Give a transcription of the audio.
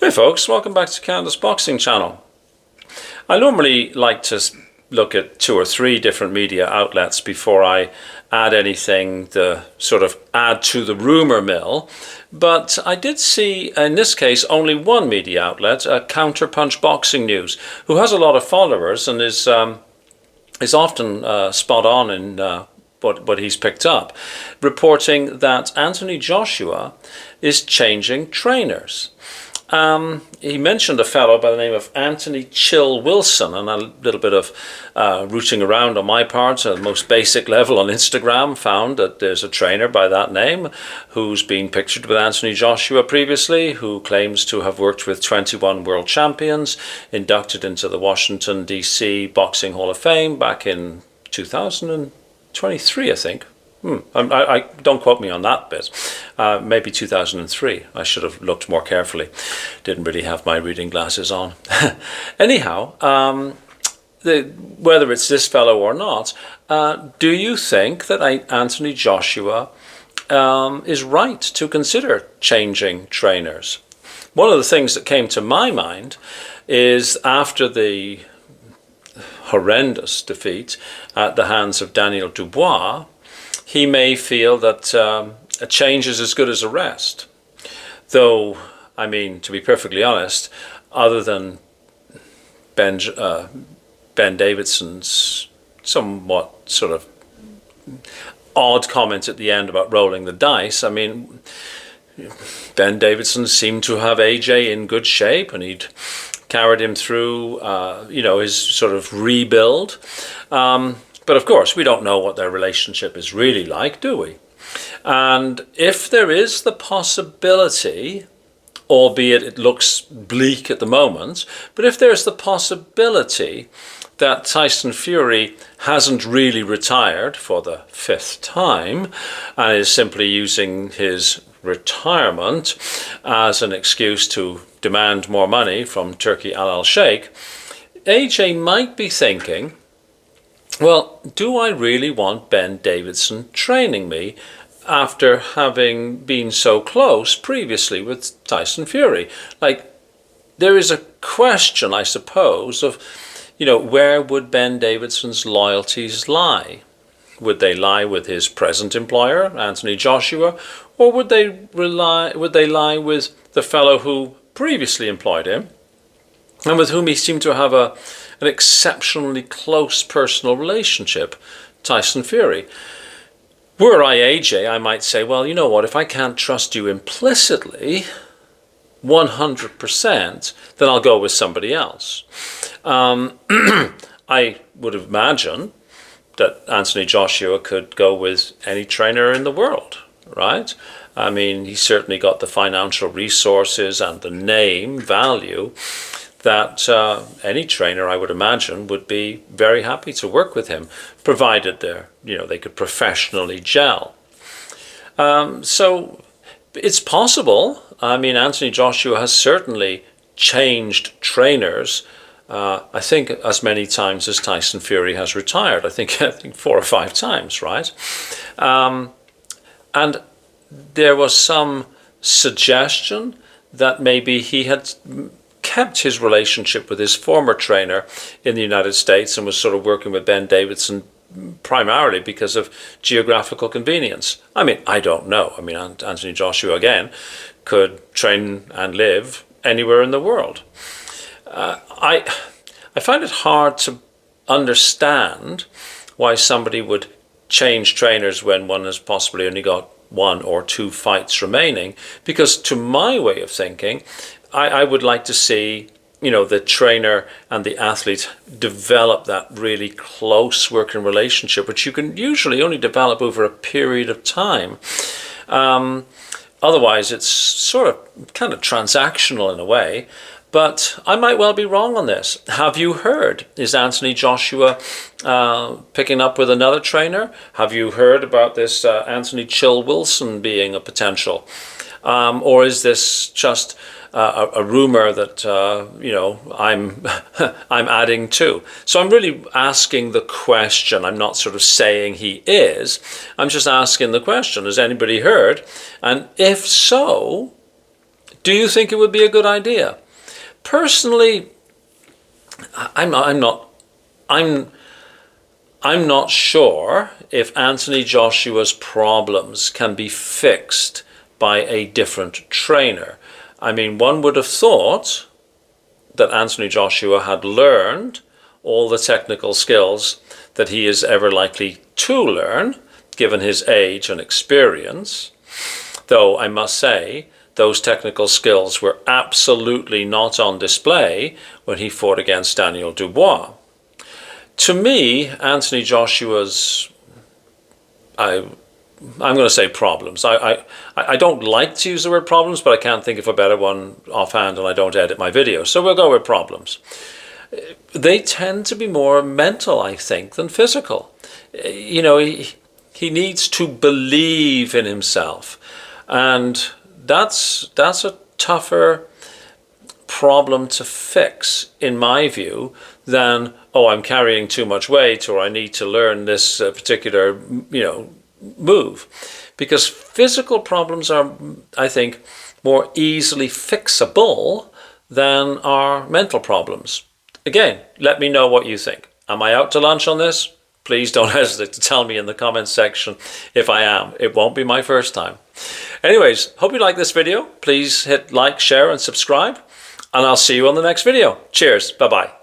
Hey folks, welcome back to Counterpunch Boxing channel. I normally like to look at 2 or 3 different media outlets before I add anything to sort of add to the rumor mill, but I did see in this case only one media outlet, Counterpunch Boxing News, who has a lot of followers and is often spot on in what he's picked up, reporting that Anthony Joshua is changing trainers. He mentioned a fellow by the name of Anthony Chill Wilson, and a little bit of rooting around on my part at the most basic level on Instagram found that there's a trainer by that name who's been pictured with Anthony Joshua previously, who claims to have worked with 21 world champions, inducted into the Washington, D.C. Boxing Hall of Fame back in 2023, I think. I don't quote me on that bit. Maybe 2003. I should have looked more carefully. Didn't really have my reading glasses on. Anyhow, whether it's this fellow or not, do you think that Anthony Joshua is right to consider changing trainers? One of the things that came to my mind is after the horrendous defeat at the hands of Daniel Dubois, he may feel that a change is as good as a rest. Though, I mean, to be perfectly honest, other than Ben Davidson's somewhat sort of odd comment at the end about rolling the dice, I mean, Ben Davidson seemed to have AJ in good shape, and he'd carried him through, his sort of rebuild. But of course, we don't know what their relationship is really like, do we? And if there is the possibility, albeit it looks bleak at the moment, but if there's the possibility that Tyson Fury hasn't really retired for the 5th time and is simply using his retirement as an excuse to demand more money from Turki Al Sheikh, AJ might be thinking, well, do I really want Ben Davidson training me after having been so close previously with Tyson Fury? Like, there is a question, I suppose, of, where would Ben Davidson's loyalties lie? Would they lie with his present employer, Anthony Joshua, or would they lie with the fellow who previously employed him and with whom he seemed to have an exceptionally close personal relationship, Tyson Fury? Were I AJ, I might say, well, you know what, if I can't trust you implicitly, 100%, then I'll go with somebody else. I would imagine that Anthony Joshua could go with any trainer in the world, right? I mean, he's certainly got the financial resources and the name value that any trainer, I would imagine, would be very happy to work with him, provided they could professionally gel. So it's possible. I mean, Anthony Joshua has certainly changed trainers. I think as many times as Tyson Fury has retired. I think 4 or 5 times, right? And there was some suggestion that maybe he had kept his relationship with his former trainer in the United States and was sort of working with Ben Davidson primarily because of geographical convenience. I mean, I don't know. I mean, Anthony Joshua, again, could train and live anywhere in the world. I find it hard to understand why somebody would change trainers when one has possibly only got 1 or 2 fights remaining, because to my way of thinking, I would like to see, the trainer and the athlete develop that really close working relationship, which you can usually only develop over a period of time. Otherwise, it's sort of kind of transactional in a way. But I might well be wrong on this. Have you heard? Is Anthony Joshua picking up with another trainer? Have you heard about this Anthony Chill Wilson being a potential? Or is this just a rumor that I'm I'm adding to? So I'm really asking the question. I'm not sort of saying he is. I'm just asking the question. Has anybody heard? And if so, Do you think it would be a good idea? Personally, I'm not sure if Anthony Joshua's problems can be fixed by a different trainer. I mean, one would have thought that Anthony Joshua had learned all the technical skills that he is ever likely to learn, given his age and experience. Though I must say, those technical skills were absolutely not on display when he fought against Daniel Dubois. To me, Anthony Joshua's, I'm going to say problems. I don't like to use the word problems, but I can't think of a better one offhand, and I don't edit my videos. So we'll go with problems. They tend to be more mental, I think, than physical. You know, he needs to believe in himself. And that's a tougher problem to fix, in my view, than, oh, I'm carrying too much weight, or I need to learn this particular, move. Because physical problems are, I think, more easily fixable than are mental problems. Again, let me know what you think. Am I out to lunch on this? Please don't hesitate to tell me in the comments section if I am. It won't be my first time. Anyways, hope you like this video. Please hit like, share, and subscribe. And I'll see you on the next video. Cheers. Bye-bye.